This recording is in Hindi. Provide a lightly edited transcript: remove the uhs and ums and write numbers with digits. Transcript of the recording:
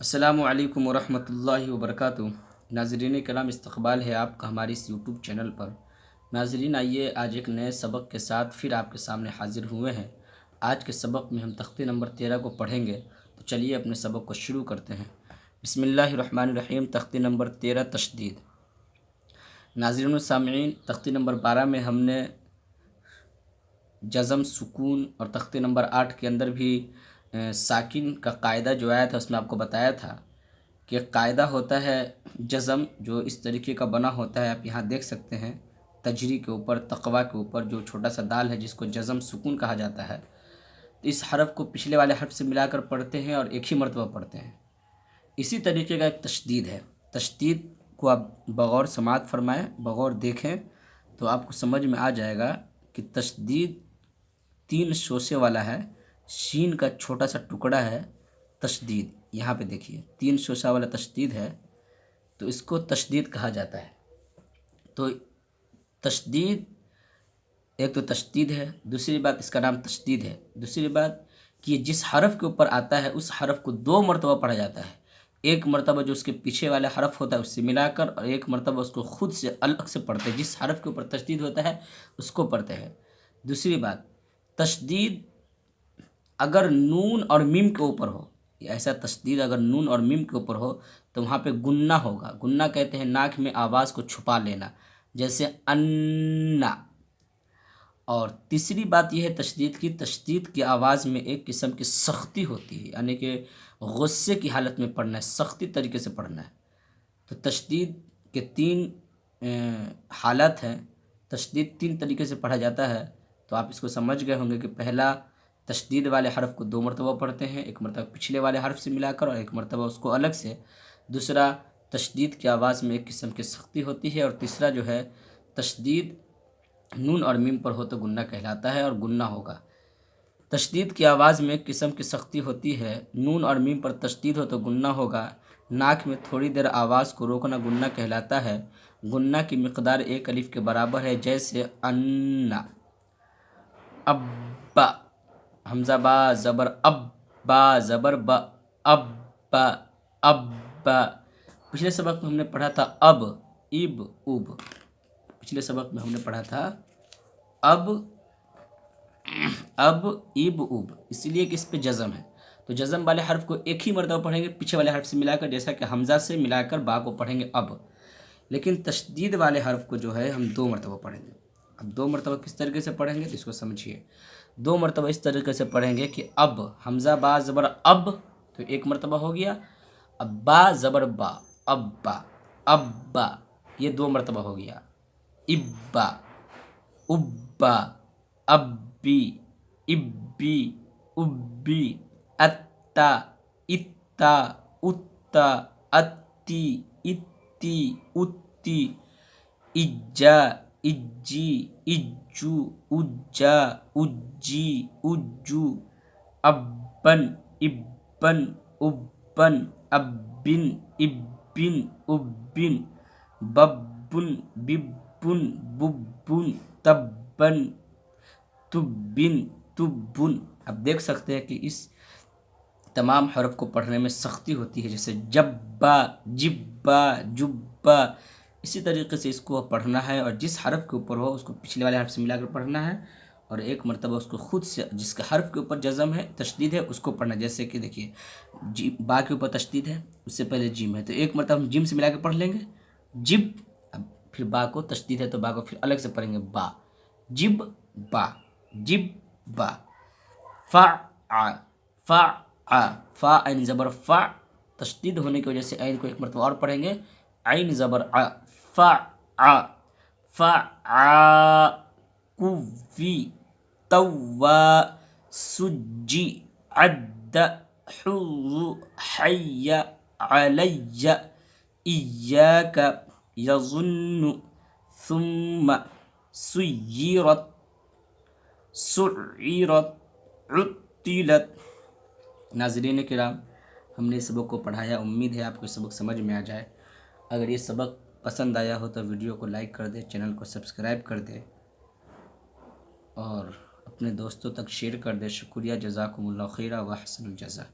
अस्सलामु अलैकुम वरहमतुल्लाहि वबरकातुहू। नाज़रीन कराम, इस्तक़बाल है आपका हमारे इस यूट्यूब चैनल पर। नाज़रीन आइए आज एक नए सबक के साथ फिर आपके सामने हाज़िर हुए हैं। आज के सबक में हम तख्ती नंबर 13 को पढ़ेंगे, तो चलिए अपने सबक को शुरू करते हैं। बिस्मिल्लाहिर्रहमानिर्रहीम। तख्ती नंबर 13 तशदीद। नाज़रीन व सामईन, तख्ती नंबर 12 में हमने जज़म, सुकून और तख्ती नंबर 8 के अंदर भी साकिन का कायदा जो आया था उसमें आपको बताया था कि कायदा होता है जज़म, जो इस तरीके का बना होता है। आप यहाँ देख सकते हैं तजरी के ऊपर, तकवा के ऊपर जो छोटा सा दाल है जिसको जज़म सुकून कहा जाता है। तो इस हरफ को पिछले वाले हरफ से मिलाकर पढ़ते हैं और एक ही मरतबा पढ़ते हैं। इसी तरीके का एक तशदीद है। तशदीद को आप बगौर समात फरमाएँ, बगौर देखें तो आपको समझ में आ जाएगा कि तशदीद 3 शोशे वाला है। शीन का छोटा सा टुकड़ा है तशदीद। यहाँ पे देखिए 3 शोशा वाला तशदीद है, तो इसको तशदीद कहा जाता है। तो तशदीद, एक तो तशदीद है, दूसरी बात इसका नाम तशदीद है। दूसरी बात कि जिस हरफ के ऊपर आता है उस हरफ को 2 मरतबा पढ़ा जाता है। एक मरतबा जो उसके पीछे वाला हरफ होता है उससे मिलाकर, और एक मरतबा उसको खुद से अलग से पढ़ते हैं। जिस हरफ के ऊपर तशदीद होता है उसको पढ़ते हैं। दूसरी बात, तशदीद अगर नून और मीम के ऊपर हो, ऐसा तशदीद अगर नून और मीम के ऊपर हो तो वहाँ पे गुन्ना होगा। गुन्ना कहते हैं नाक में आवाज़ को छुपा लेना, जैसे अन्ना। और तीसरी बात यह है तशदीद की, तशदीद की आवाज़ में एक किस्म की सख्ती होती है, यानी कि गुस्से की हालत में पढ़ना है, सख्ती तरीके से पढ़ना है। तो तशदीद के 3 हालत हैं। तशदीद 3 तरीके से पढ़ा जाता है। तो आप इसको समझ गए होंगे कि पहला, तशदीद वाले हरफ को 2 मरतबा पढ़ते हैं, एक मरतबा पिछले वाले हरफ से मिलाकर और एक मरतबा उसको अलग से। दूसरा, तशदीद की आवाज़ में एक किस्म की सख्ती होती है। और तीसरा जो है, तशदीद नून और मीम पर हो तो गुन्ना कहलाता है और गुन्ना होगा। तशदीद की आवाज़ में एक किस्म की सख्ती होती है, नून और मीम पर तशदीद हो तो गुन्ना होगा। नाक में थोड़ी देर आवाज़ को रोकना गुन्ना कहलाता है। गुन्ना की मिक़दार 1 अलिफ के बराबर है, जैसे अन्ना। अब्बा, हमज़ा बा ज़बर अब, बा ज़बर ब, अब्बा अब्बा। पिछले सबक में हमने पढ़ा था अब, इब, उब। पिछले सबक में हमने पढ़ा था अब इब उब, इसीलिए कि इस पे जज़म है। तो जज़म वाले हर्फ को एक ही मरतबा पढ़ेंगे पीछे वाले हर्फ से मिलाकर, जैसा कि हमज़ा से मिलाकर बा को पढ़ेंगे अब। लेकिन तशदीद वाले हर्फ को जो है हम 2 मरतबा पढ़ेंगे। अब 2 मरतबा किस तरीके से पढ़ेंगे तो इसको समझिए। 2 मरतबा इस तरीके से पढ़ेंगे कि अब, हमज़ा बा ज़बर अब, तो 1 मरतबा हो गया। अब बा ज़बर बा, अब्बा अब्बा, ये 2 मरतबा हो गया। इब्बा उब्बा, अब्बी इब्बी उब्बी, अत्ता इत्ता उत्ता, अत्ती इत्ती उत्ती, इज्जा इज्जी इज्जू उज्जा उज्जी उज्जू, अब्बन इब्बन उब्बन, अब्बिन इब्बिन उब्बिन, बब्बुन बिब्बुन बुब्बुन, तब्बन तुब्बिन तुब्बुन। अब देख सकते हैं कि इस तमाम हरफ को पढ़ने में सख्ती होती है, जैसे जब्बा जिब्बा जुब्बा। इसी तरीके से इसको पढ़ना है, और जिस हरफ के ऊपर हो उसको पिछले वाले हरफ से मिलाकर पढ़ना है, और एक मरतबा उसको खुद से, जिसका हरफ के ऊपर जज़म है, तशदीद है, उसको पढ़ना। जैसे कि देखिए जी, बा के ऊपर तशदीद है, उससे पहले जिम है, तो एक मरतबा हम जिम से मिलाकर पढ़ लेंगे, जिब। अब फिर बा को तशदीद है तो बा को फिर अलग से पढ़ेंगे, बा जिब बा जिब बा। फ़ा आ फ़ा आ, फ़ा ऐन ज़बर फ़ा, तशदीद होने की वजह से ऐन को एक मरतबा और पढ़ेंगे, ऐन ज़बर आ, फ़ा आ फ़ा आ, कुव्वी तव्वा, सुज्जी अद्द, हुर्रु हय्या अलय्या, इय्याका यज़ुन्नु, सुम्मा सुय्यिरत सुइरत उत्तिलत। नाज़रीन किराम, हमने इस सबक को पढ़ाया, उम्मीद है आपको सबक समझ में आ जाए। अगर ये सबक पसंद आया हो तो वीडियो को लाइक कर दें, चैनल को सब्सक्राइब कर दें और अपने दोस्तों तक शेयर कर दें। शुक्रिया, जज़ाकुमुल्लाह खैरा व अहसनुल जज़ा।